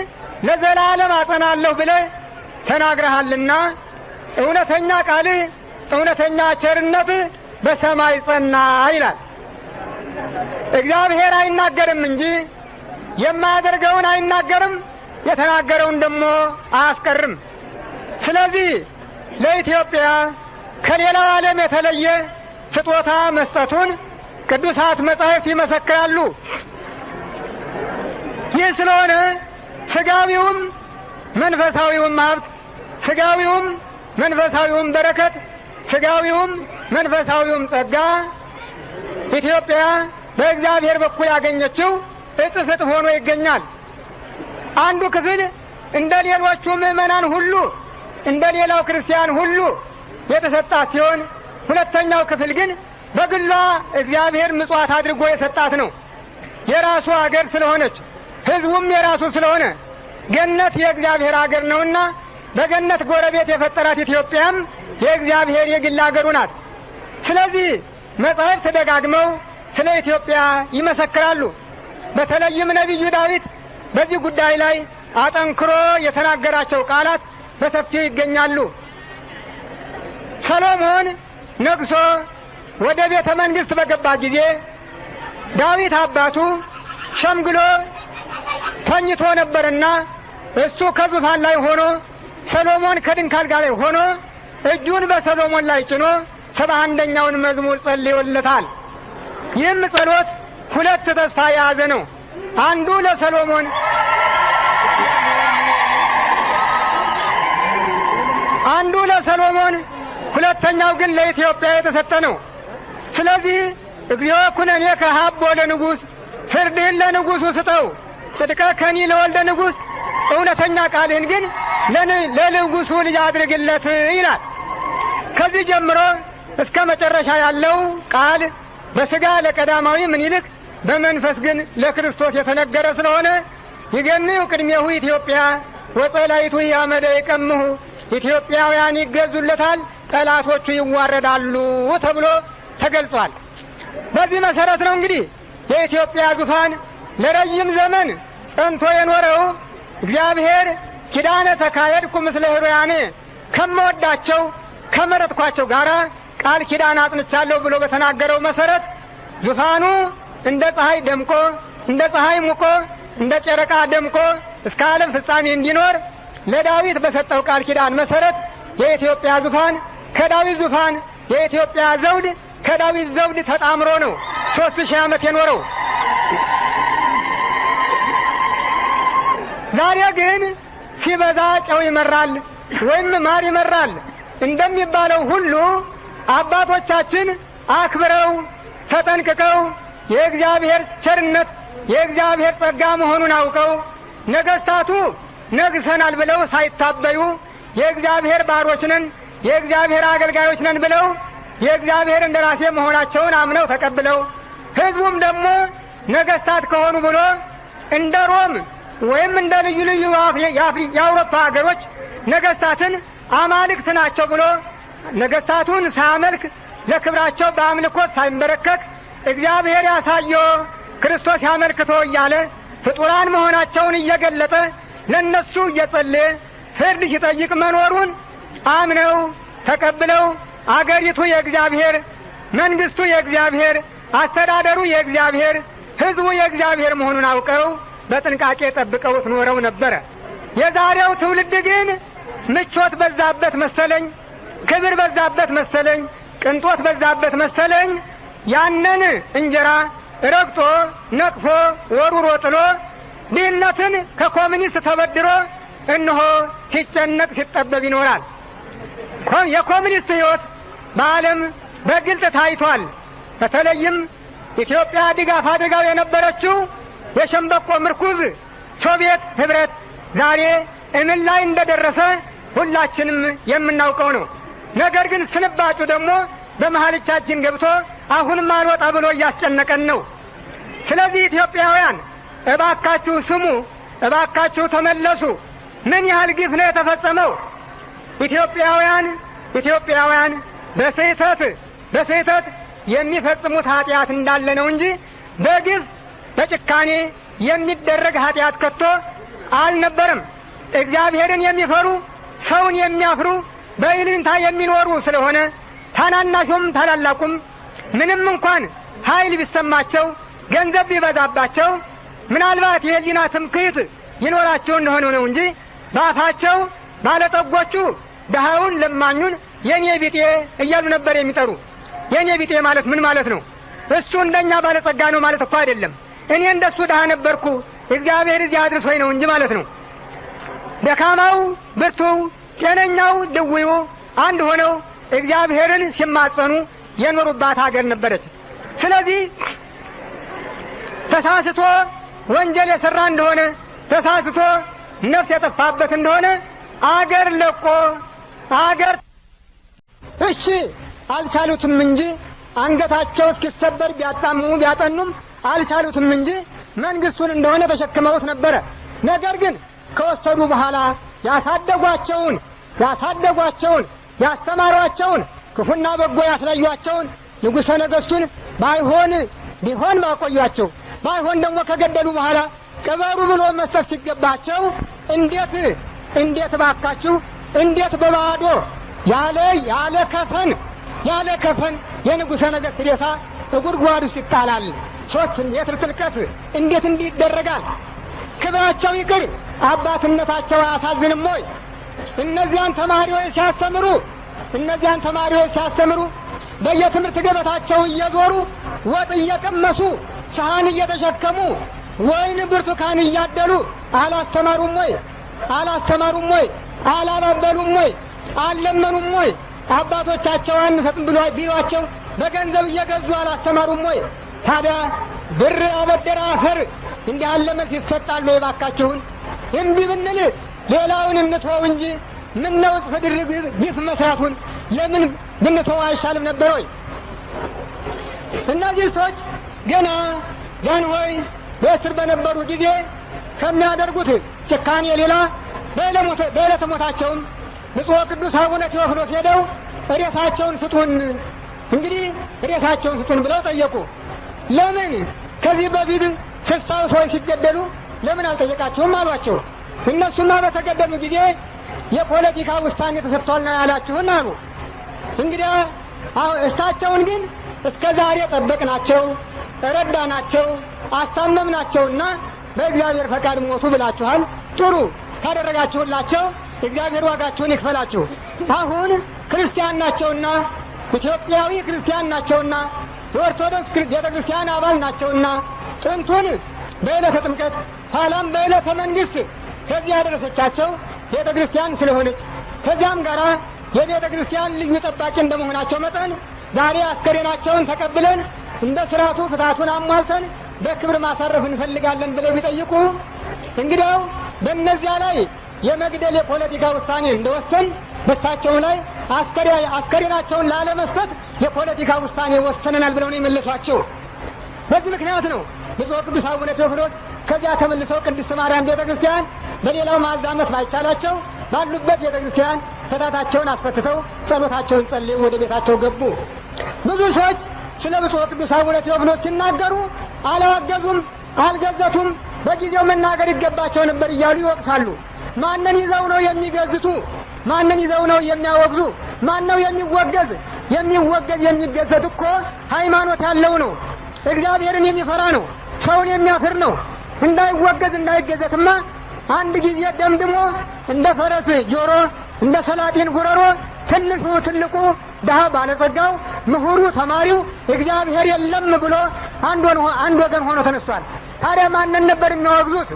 ለዘላለም አጸናለሁ ብለህ ተናግረሃልና እውነተኛ ቃልህ እውነተኛ ቸርነት በሰማይ ጸና ይላል። እግዚአብሔር አይናገርም እንጂ የማያደርገውን አይናገርም፣ የተናገረውን ደግሞ አያስቀርም። ስለዚህ ለኢትዮጵያ ከሌላው ዓለም የተለየ ስጦታ መስጠቱን ቅዱሳት መጻሕፍት ይመሰክራሉ። ይህ ስለሆነ ስጋዊውም መንፈሳዊውም ሀብት፣ ስጋዊውም መንፈሳዊውም በረከት፣ ስጋዊውም መንፈሳዊውም ጸጋ ኢትዮጵያ በእግዚአብሔር በኩል ያገኘችው እጥፍ እጥፍ ሆኖ ይገኛል። አንዱ ክፍል እንደ ሌሎቹ ምዕመናን ሁሉ እንደ ሌላው ክርስቲያን ሁሉ የተሰጣት ሲሆን፣ ሁለተኛው ክፍል ግን በግሏ እግዚአብሔር ምጽዋት አድርጎ የሰጣት ነው። የራሱ አገር ስለሆነች ሕዝቡም የራሱ ስለሆነ ገነት የእግዚአብሔር አገር ነውና በገነት ጎረቤት የፈጠራት ኢትዮጵያም የእግዚአብሔር የግል አገሩ ናት። ስለዚህ መጻሕፍት ደጋግመው ስለ ኢትዮጵያ ይመሰክራሉ። በተለይም ነቢዩ ዳዊት በዚህ ጉዳይ ላይ አጠንክሮ የተናገራቸው ቃላት በሰፊው ይገኛሉ። ሰሎሞን ነግሶ ወደ ቤተ መንግሥት በገባ ጊዜ ዳዊት አባቱ ሸምግሎ ተኝቶ ነበርና እሱ ከዙፋን ላይ ሆኖ ሰሎሞን ከድንኳን ጋር ላይ ሆኖ እጁን በሰሎሞን ላይ ጭኖ 71ኛውን መዝሙር ጸልዮለታል። ይህም ጸሎት ሁለት ተስፋ የያዘ ነው። አንዱ ለሰሎሞን ሁለተኛው ግን ለኢትዮጵያ የተሰጠ ነው። ስለዚህ እግዚኦ ኩነኔ ከሀቦ ለንጉሥ፣ ፍርድህን ለንጉሡ ስጠው፣ ጽድቀ ከኒ ለወልደ ንጉሥ፣ እውነተኛ ቃልህን ግን ለንጉሡ ልጅ አድርግለት ይላል። ከዚህ ጀምሮ እስከ መጨረሻ ያለው ቃል በሥጋ ለቀዳማዊ ምኒልክ በመንፈስ ግን ለክርስቶስ የተነገረ ስለሆነ ይገንዩ ቅድሜሁ ኢትዮጵያ ወጸላይቱ ያመደ ይቀምሁ፣ ኢትዮጵያውያን ይገዙለታል፣ ጠላቶቹ ይዋረዳሉ ተብሎ ተገልጿል። በዚህ መሰረት ነው እንግዲህ የኢትዮጵያ ዙፋን ለረጅም ዘመን ጸንቶ የኖረው። እግዚአብሔር ኪዳነ ተካሄድኩ ምስለ ሕሩያኔ ከመወዳቸው ከመረጥኳቸው ጋራ ቃል ኪዳን አጥንቻለሁ ብሎ በተናገረው መሰረት ዙፋኑ እንደ ፀሐይ ደምቆ እንደ ፀሐይ ሙቆ እንደ ጨረቃ ደምቆ እስከ ዓለም ፍጻሜ እንዲኖር ለዳዊት በሰጠው ቃል ኪዳን መሰረት የኢትዮጵያ ዙፋን ከዳዊት ዙፋን የኢትዮጵያ ዘውድ ከዳዊት ዘውድ ተጣምሮ ነው 3000 ዓመት የኖረው። ዛሬ ግን ሲበዛ ጨው ይመራል ወይም ማር ይመራል እንደሚባለው ሁሉ አባቶቻችን አክብረው ተጠንቅቀው የእግዚአብሔር ቸርነት የእግዚአብሔር ጸጋ መሆኑን አውቀው ነገስታቱ ነግሰናል ብለው ሳይታበዩ የእግዚአብሔር ባሮች ነን የእግዚአብሔር አገልጋዮች ነን ብለው የእግዚአብሔር እንደራሴ መሆናቸውን አምነው ተቀብለው ሕዝቡም ደግሞ ነገስታት ከሆኑ ብሎ እንደ ሮም ወይም እንደ ልዩ ልዩ የአውሮፓ ሀገሮች ነገስታትን አማልክት ናቸው ብሎ ነገስታቱን ሳያመልክ ለክብራቸው በአምልኮት ሳይንበረከክ እግዚአብሔር ያሳየው ክርስቶስ ያመልክቶ እያለ ፍጡራን መሆናቸውን እየገለጠ ለነሱ እየጸለየ ፍርድ ሲጠይቅ መኖሩን አምነው ተቀብለው አገሪቱ የእግዚአብሔር መንግስቱ የእግዚአብሔር አስተዳደሩ የእግዚአብሔር ሕዝቡ የእግዚአብሔር መሆኑን አውቀው በጥንቃቄ ጠብቀውት ኖረው ነበረ። የዛሬው ትውልድ ግን ምቾት በዛበት መሰለኝ፣ ክብር በዛበት መሰለኝ፣ ቅንጦት በዛበት መሰለኝ ያንን እንጀራ ረግጦ ነቅፎ ወሩሮ ጥሎ ድህነትን ከኮሙኒስት ተበድሮ እነሆ ሲጨነቅ ሲጠበብ ይኖራል። የኮሙኒስት ሕይወት በዓለም በግልጥ ታይቷል። በተለይም ኢትዮጵያ ድጋፍ አድርጋው የነበረችው የሸምበቆ ምርኩዝ ሶቪየት ህብረት ዛሬ እምን ላይ እንደደረሰ ሁላችንም የምናውቀው ነው። ነገር ግን ስንባጩ ደግሞ በመሃልቻችን ገብቶ አሁንም አልወጣ ብሎ እያስጨነቀን ነው። ስለዚህ ኢትዮጵያውያን እባካችሁ ስሙ፣ እባካችሁ ተመለሱ። ምን ያህል ግፍ ነው የተፈጸመው? ኢትዮጵያውያን በስህተት የሚፈጽሙት ኃጢአት እንዳለ ነው እንጂ በግፍ በጭካኔ የሚደረግ ኃጢአት ከቶ አልነበረም። እግዚአብሔርን የሚፈሩ ሰውን የሚያፍሩ በይልንታ የሚኖሩ ስለሆነ ታናናሹም ታላላቁም ምንም እንኳን ኃይል ቢሰማቸው ገንዘብ ቢበዛባቸው ምናልባት የህሊና ትምክህት ይኖራቸው እንደሆነ ነው እንጂ በአፋቸው ባለጠጎቹ ድሃውን ለማኙን የኔ ቢጤ እያሉ ነበር የሚጠሩ። የኔ ቢጤ ማለት ምን ማለት ነው? እሱ እንደኛ ባለጸጋ ነው ማለት እኮ አይደለም። እኔ እንደሱ ድሃ ነበርኩ እግዚአብሔር እዚህ አድርሶኝ ነው እንጂ ማለት ነው። ደካማው ብርቱው፣ ጤነኛው ድውዩ አንድ ሆነው እግዚአብሔርን ሲማጸኑ የኖሩባት ሀገር ነበረች። ስለዚህ ተሳስቶ ወንጀል የሰራ እንደሆነ ተሳስቶ ነፍስ የጠፋበት እንደሆነ አገር ለቆ አገር እሺ አልቻሉትም እንጂ አንገታቸው እስኪሰበር ቢያጣምሙ ቢያጠኑም አልቻሉትም እንጂ መንግስቱን እንደሆነ ተሸክመውት ነበረ። ነገር ግን ከወሰዱ በኋላ ያሳደጓቸውን ያስተማሯቸውን ክፉና በጎ ያስለዩአቸውን ንጉሠ ነገሥቱን ቢሆን ባቆዩአቸው ባይሆን ደግሞ ከገደሉ በኋላ ቅበሩ ብሎ መስጠት ሲገባቸው እንዴት ባካችሁ እንዴት በባዶ ያለ ከፈን የንጉሠ ነገሥት ሬሳ ጉድጓድ ውስጥ ይጣላል? 3 ሜትር ጥልቀት እንዴት እንዲህ ይደረጋል? ክብራቸው ይቅር አባትነታቸው አያሳዝንም ወይ? እነዚያን ተማሪዎች ሲያስተምሩ በየትምህርት ገበታቸው እየዞሩ ወጥ እየቀመሱ ሰሃን እየተሸከሙ ወይን ብርቱካን እያደሉ አላስተማሩም ወይ? አላባበሉም ወይ? አልለመኑም ወይ? አባቶቻቸው አንሰጥም ቢሏቸው በገንዘብ እየገዙ አላስተማሩም ወይ? ታዲያ ብር አበደረ አፈር እንዲህ ያለ መልስ ይሰጣሉ? የባካችሁን እምቢ ብንል ሌላውን እንተው እንጂ ምን ነው ጽድር ቢፍ መስራቱን ለምን ብንተው አይሻልም ነበር ወይ? እነዚህ ሰዎች ገና ጃንሆይ በእስር በነበሩ ጊዜ ከሚያደርጉት ጭካኔ ሌላ በዕለተ ሞታቸውም ብፁዕ ቅዱስ አቡነ ቴዎፍሎስ ሄደው ሬሳቸውን ስጡን ብለው ጠየቁ። ለምን ከዚህ በፊት 60 ሰዎች ሲገደሉ ለምን አልጠየቃችሁም አሏቸው። እነሱማ በተገደሉ ጊዜ የፖለቲካ ውሳኔ ተሰጥቷልና ያላችሁን አሉ። እንግዲህ እሳቸውን ግን እስከ ዛሬ ጠበቅናቸው፣ ረዳናቸው፣ አስታመምናቸውና በእግዚአብሔር ፈቃድ ሞቱ ብላችኋል። ጥሩ ካደረጋችሁላቸው እግዚአብሔር ዋጋቸውን ይክፈላችሁ። አሁን ክርስቲያን ናቸውና ኢትዮጵያዊ ክርስቲያን ናቸውና የኦርቶዶክስ ቤተክርስቲያን አባል ናቸውና ጥንቱን በዕለተ ጥምቀት ኋላም በዕለተ መንግስት ከዚያ ያደረሰቻቸው ቤተክርስቲያን ስለሆነች ከዚያም ጋራ የቤተክርስቲያን ልዩ ጠባቂ እንደመሆናቸው መጠን ዛሬ አስከሬናቸውን ተቀብለን እንደ ስርዓቱ ፍታቱን አሟልተን በክብር ማሳረፍ እንፈልጋለን ብለው ቢጠይቁ እንግዲያው በእነዚያ ላይ የመግደል የፖለቲካ ውሳኔ እንደወሰን በሳቸው ላይ አስከሬናቸውን ላለመስጠት የፖለቲካ ውሳኔ ወሰነናል ብለው ነው የመለሷቸው። በዚህ ምክንያት ነው ብፁዕ ቅዱስ አቡነ ቴዎፍሎስ ከዚያ ተመልሰው ቅድስት ማርያም ቤተክርስቲያን በሌላው ማዛመት ባይቻላቸው ባሉበት ቤተክርስቲያን ፈታታቸውን አስፈትተው ጸሎታቸውን ጸልየው ወደ ቤታቸው ገቡ። ብዙ ሰዎች ስለ ብፁዕ ቅዱስ አቡነ ቴዎፍሎስ ሲናገሩ አላወገዙም፣ አልገዘቱም፣ በጊዜው መናገር ይገባቸው ነበር እያሉ ይወቅሳሉ። ማንን ይዘው ነው የሚገዝቱ? ማንን ይዘው ነው የሚያወግዙ? ማን ነው የሚወገዝ? የሚገዘት እኮ ሃይማኖት ያለው ነው፣ እግዚአብሔርን የሚፈራ ነው፣ ሰውን የሚያፍር ነው። እንዳይወገዝ እንዳይገዘትማ አንድ ጊዜ ደምድሞ እንደ ፈረስ ጆሮ እንደ ሰላጢን ጉረሮ ትንሹ ትልቁ ድሃ ባለጸጋው ምሁሩ ተማሪው እግዚአብሔር የለም ብሎ አንድ ወገን ሆኖ ተነስቷል። ታዲያ ማንን ነበር የሚያወግዙት?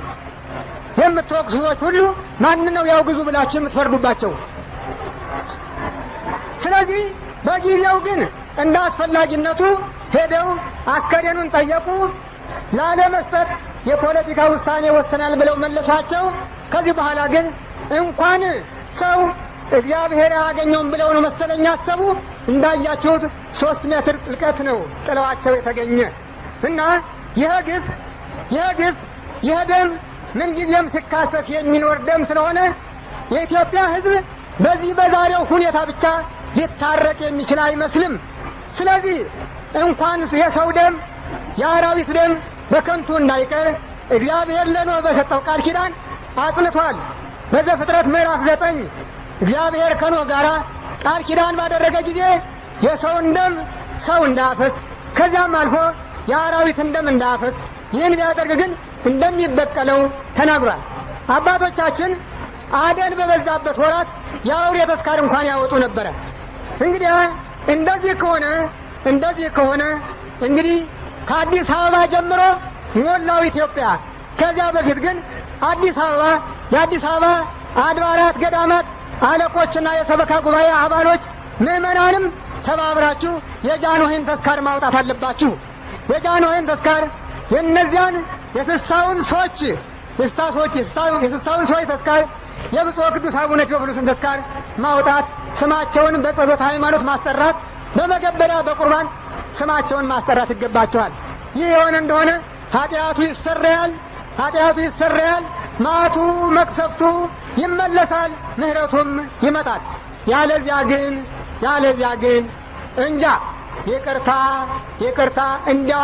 የምትወቅሱ ሰዎች ሁሉ ማን ነው ያውግዙ ብላችሁ የምትፈርዱባቸው? ስለዚህ በጊዜው ግን እንደ አስፈላጊነቱ ሄደው አስከሬኑን ጠየቁ። ላለመስጠት የፖለቲካ ውሳኔ ወሰናል ብለው መለሷቸው። ከዚህ በኋላ ግን እንኳን ሰው እግዚአብሔር ያገኘውን ብለው ነው መሰለኝ አሰቡ። እንዳያችሁት 3 ሜትር ጥልቀት ነው ጥለዋቸው የተገኘ እና ይህ ደም ምንጊዜም ሲካሰስ የሚኖር ደም ስለሆነ የኢትዮጵያ ሕዝብ በዚህ በዛሬው ሁኔታ ብቻ ሊታረቅ የሚችል አይመስልም። ስለዚህ እንኳን የሰው ደም የአራዊት ደም በከንቱ እንዳይቀር እግዚአብሔር ለኖህ በሰጠው ቃል ኪዳን አጽንቷል። በዘፍጥረት ምዕራፍ 9 እግዚአብሔር ከኖህ ጋራ ቃል ኪዳን ባደረገ ጊዜ የሰውን ደም ሰው እንዳያፈስ ከዛም አልፎ የአራዊትን ደም እንዳያፈስ ይህን ቢያደርግ ግን እንደሚበቀለው ተናግሯል። አባቶቻችን አደን በበዛበት ወራት የአውሬ ተስካር እንኳን ያወጡ ነበረ። እንግዲህ እንደዚህ ከሆነ እንግዲህ ከአዲስ አበባ ጀምሮ ሞላው ኢትዮጵያ። ከዚያ በፊት ግን የአዲስ አበባ አድባራት ገዳማት አለቆችና የሰበካ ጉባኤ አባሎች ምዕመናንም ተባብራችሁ የጃንሆይን ተስካር ማውጣት አለባችሁ። የጃንሆይን ተስካር የእነዚያን የስሳውን ሰዎች ተስካር የብፁዕ ቅዱስ አቡነ ቴዎፍሎስን ተስካር ማውጣት፣ ስማቸውን በጸሎት ሃይማኖት ማስጠራት፣ በመገበሪያ በቁርባን ስማቸውን ማስጠራት ይገባቸዋል። ይህ የሆነ እንደሆነ ኃጢአቱ ይሰረያል፣ ማቱ መቅሰፍቱ ይመለሳል፣ ምህረቱም ይመጣል። ያለዚያ ግን እንጃ ይቅርታ እንዲያው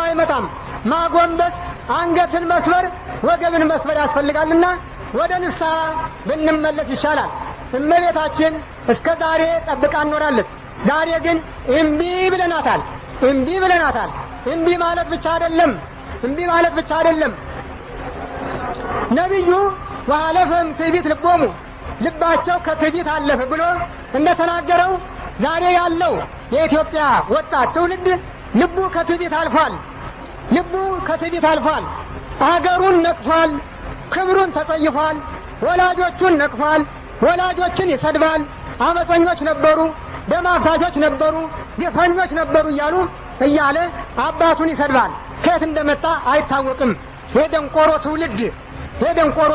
አይመጣም። ማጎንበስ፣ አንገትን መስበር፣ ወገብን መስበር ያስፈልጋልና ወደ ንስሐ ብንመለስ ይሻላል። እመቤታችን እስከ ዛሬ ጠብቃ እኖራለች። ዛሬ ግን እምቢ ብለናታል። እምቢ ማለት ብቻ አይደለም። ነቢዩ ወአለፈም ትዕቢት ልቦሙ ልባቸው ከትዕቢት አለፈ ብሎ እንደተናገረው ዛሬ ያለው የኢትዮጵያ ወጣት ትውልድ ልቡ ከትዕቢት አልፏል። አገሩን ነቅፏል፣ ክብሩን ተጸይፏል፣ ወላጆቹን ነቅፏል፣ ወላጆችን ይሰድባል። አመፀኞች ነበሩ፣ ደም አፍሳሾች ነበሩ፣ ግፈኞች ነበሩ እያለ አባቱን ይሰድባል። ከየት እንደመጣ አይታወቅም። የደንቆሮ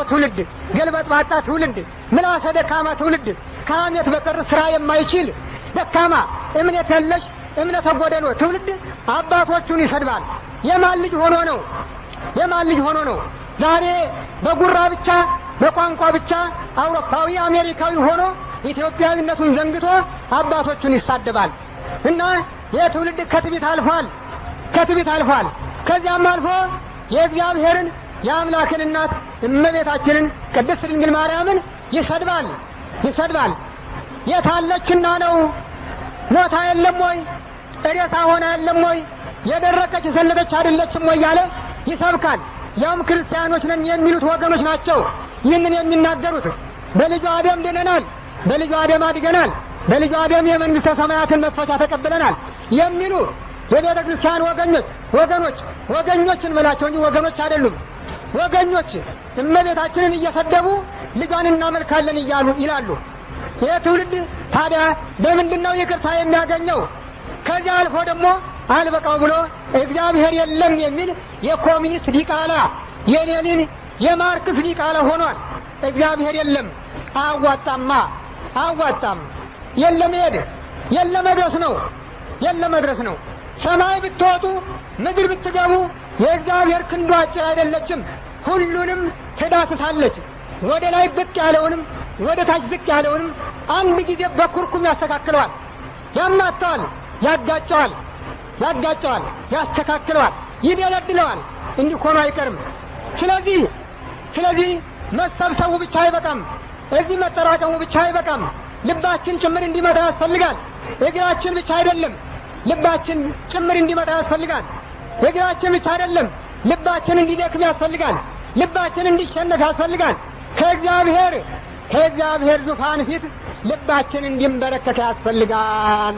ትውልድ፣ ገልበጥባጣ ትውልድ፣ ምላሰ ደካማ ትውልድ፣ ከሐሜት በቀር ስራ የማይችል ደካማ እምነት የለሽ እምነተ ጎደሎ ትውልድ አባቶቹን ይሰድባል። የማን ልጅ ሆኖ ነው ዛሬ በጉራ ብቻ በቋንቋ ብቻ አውሮፓዊ አሜሪካዊ ሆኖ ኢትዮጵያዊነቱን ዘንግቶ አባቶቹን ይሳደባል? እና የትውልድ ከትዕቢት አልፏል። ከዚያም አልፎ የእግዚአብሔርን የአምላክን እናት እመቤታችንን ቅድስት ድንግል ማርያምን ይሰድባል። የታለችና ነው? ሞታ የለም ወይ? ሬሳ ሆና የለም ወይ? የደረቀች የሰለተች አይደለችም ወይ ያለ ይሰብካል። ያውም ክርስቲያኖች ነን የሚሉት ወገኖች ናቸው ይህንን የሚናገሩት። በልጇ ደም ድነናል፣ በልጇ ደም አድገናል፣ በልጇ ደም የመንግስተ ሰማያትን መክፈቻ ተቀብለናል የሚሉ የቤተ ክርስቲያን ወገኞች እንበላቸው እንጂ ወገኖች አይደሉም። ወገኞች እመቤታችንን እየሰደቡ ልጇን እናመልካለን ይላሉ። ይህ ትውልድ ታዲያ በምንድን ነው ይቅርታ የሚያገኘው? ከዚያ አልፎ ደግሞ አልበቃው ብሎ እግዚአብሔር የለም የሚል የኮሚኒስት ዲቃላ፣ የሌኒን የማርክስ ዲቃላ ሆኗል። እግዚአብሔር የለም አዋጣም። የለመድረስ ነው። ሰማይ ብትወጡ ምድር ብትገቡ የእግዚአብሔር ክንዱ አጭር አይደለችም። ሁሉንም ትዳስሳለች። ወደ ላይ ብቅ ያለውንም ወደ ታች ዝቅ ያለውንም አንድ ጊዜ በኩርኩም ያስተካክለዋል፣ ያማተዋል፣ ያጋጨዋል፣ ያስተካክለዋል፣ ይደለድለዋል። እንዲህ ሆኖ አይቀርም። ስለዚህ መሰብሰቡ ብቻ አይበቃም፣ እዚህ መጠራቀሙ ብቻ አይበቃም። ልባችን ጭምር እንዲመጣ ያስፈልጋል። እግራችን ብቻ አይደለም፣ ልባችን ጭምር እንዲመጣ ያስፈልጋል። እግራችን ብቻ አይደለም፣ ልባችን እንዲደክም ያስፈልጋል። ልባችን እንዲሸነፍ ያስፈልጋል። ከእግዚአብሔር ዙፋን ፊት ልባችን እንዲንበረከክ ያስፈልጋል።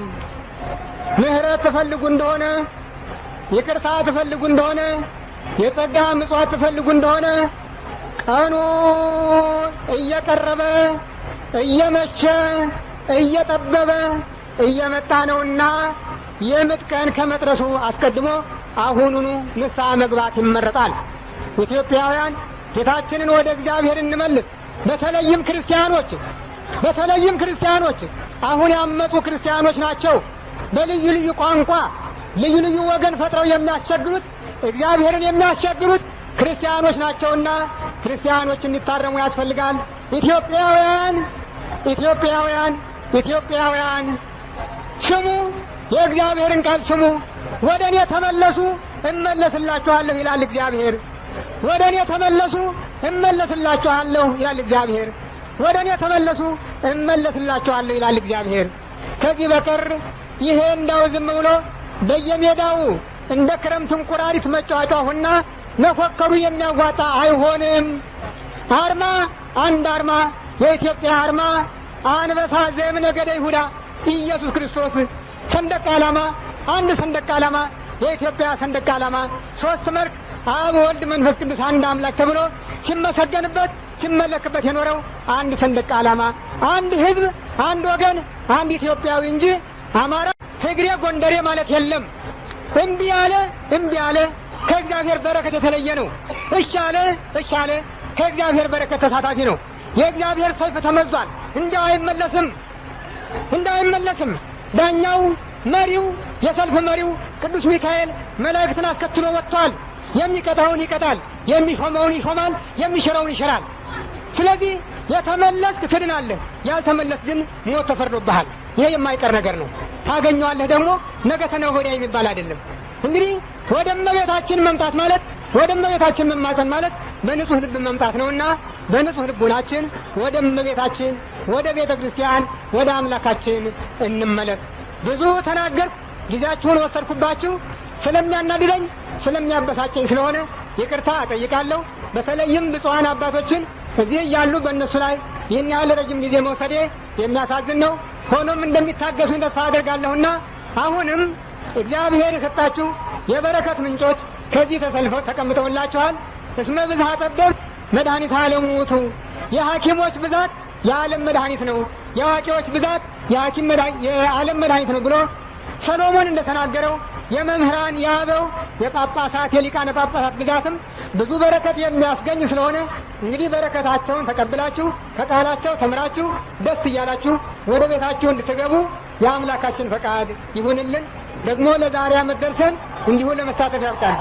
ምህረት ትፈልጉ እንደሆነ፣ ይቅርታ ትፈልጉ እንደሆነ፣ የጸጋ ምጽዋት ትፈልጉ እንደሆነ ቀኑ እየቀረበ እየመሸ እየጠበበ እየመጣ ነውና የምጥ ቀን ከመድረሱ አስቀድሞ አሁኑኑ ንስሐ መግባት ይመረጣል። ኢትዮጵያውያን ጌታችንን ወደ እግዚአብሔር እንመልስ። በተለይም ክርስቲያኖች አሁን ያመጡ ክርስቲያኖች ናቸው። በልዩ ልዩ ቋንቋ ልዩ ልዩ ወገን ፈጥረው የሚያስቸግሩት እግዚአብሔርን የሚያስቸግሩት ክርስቲያኖች ናቸውና ክርስቲያኖች እንዲታረሙ ያስፈልጋል። ኢትዮጵያውያን ስሙ፣ የእግዚአብሔርን ቃል ስሙ። ወደ እኔ ተመለሱ እመለስላችኋለሁ ይላል እግዚአብሔር። ወደ እኔ ተመለሱ እመለስላችኋለሁ ይላል እግዚአብሔር። ወደ እኔ ተመለሱ እመለስላችኋለሁ ይላል እግዚአብሔር። ከዚህ በቀር ይሄ እንዳው ዝም ብሎ በየሜዳው እንደ ክረምት እንቁራሪት መጫወቻውና መፎከሩ የሚያዋጣ አይሆንም። አርማ አንድ አርማ፣ የኢትዮጵያ አርማ አንበሳ ዘእምነገደ ይሁዳ ኢየሱስ ክርስቶስ። ሰንደቅ ዓላማ አንድ ሰንደቅ ዓላማ፣ የኢትዮጵያ ሰንደቅ ዓላማ ሶስት መልክ አብ ወልድ መንፈስ ቅዱስ አንድ አምላክ ተብሎ ሲመሰገንበት ሲመለክበት የኖረው አንድ ሰንደቅ ዓላማ፣ አንድ ሕዝብ፣ አንድ ወገን፣ አንድ ኢትዮጵያዊ እንጂ አማራ፣ ትግሬ፣ ጎንደሬ ማለት የለም። እምቢ አለ ከእግዚአብሔር በረከት የተለየ ነው። እሺ አለ ከእግዚአብሔር በረከት ተሳታፊ ነው። የእግዚአብሔር ሰይፍ ተመዟል። እንዳው አይመለስም። ዳኛው መሪው፣ የሰልፍ መሪው ቅዱስ ሚካኤል መላእክትን አስከትሎ ወጥቷል። የሚቀጣውን ይቀጣል፣ የሚሾመውን ይሾማል፣ የሚሽረውን ይሽራል። ስለዚህ የተመለስክ ትድናለህ፣ ያልተመለስ ግን ሞት ተፈርዶብሃል። ይሄ የማይቀር ነገር ነው። ታገኘዋለህ ደግሞ ነገ ተነገ ወዲያ የሚባል አይደለም። እንግዲህ ወደ እመቤታችን መምጣት ማለት ወደ እመቤታችን መማፀን ማለት በንጹህ ልብ መምጣት ነውና በንጹህ ልቡናችን ወደ እመቤታችን ወደ ቤተ ክርስቲያን ወደ አምላካችን እንመለስ። ብዙ ተናገርኩ፣ ጊዜያችሁን ወሰድኩባችሁ። ስለሚያናድደኝ ስለሚያበሳጨኝ ስለሆነ ይቅርታ እጠይቃለሁ። በተለይም ብፁዓን አባቶችን እዚህ እያሉ በእነሱ ላይ ይህን ያህል ረጅም ጊዜ መውሰዴ የሚያሳዝን ነው። ሆኖም እንደሚታገሱኝ ተስፋ አደርጋለሁና አሁንም እግዚአብሔር የሰጣችሁ የበረከት ምንጮች ከዚህ ተሰልፈው ተቀምጠውላችኋል። እስመ ብዝሃ ጠበብት መድኃኒተ ዓለም ውእቱ። የሐኪሞች ብዛት የዓለም መድኃኒት ነው፣ የአዋቂዎች ብዛት የዓለም መድኃኒት ነው ብሎ ሰሎሞን እንደተናገረው የመምህራን የአበው የጳጳሳት የሊቃነ ጳጳሳት ብዛትም ብዙ በረከት የሚያስገኝ ስለሆነ እንግዲህ በረከታቸውን ተቀብላችሁ ከቃላቸው ተምራችሁ ደስ እያላችሁ ወደ ቤታችሁ እንድትገቡ የአምላካችን ፈቃድ ይሁንልን። ደግሞ ለዛሬ ዓመት ደርሰን እንዲሁ ለመሳተፍ ያብቃን።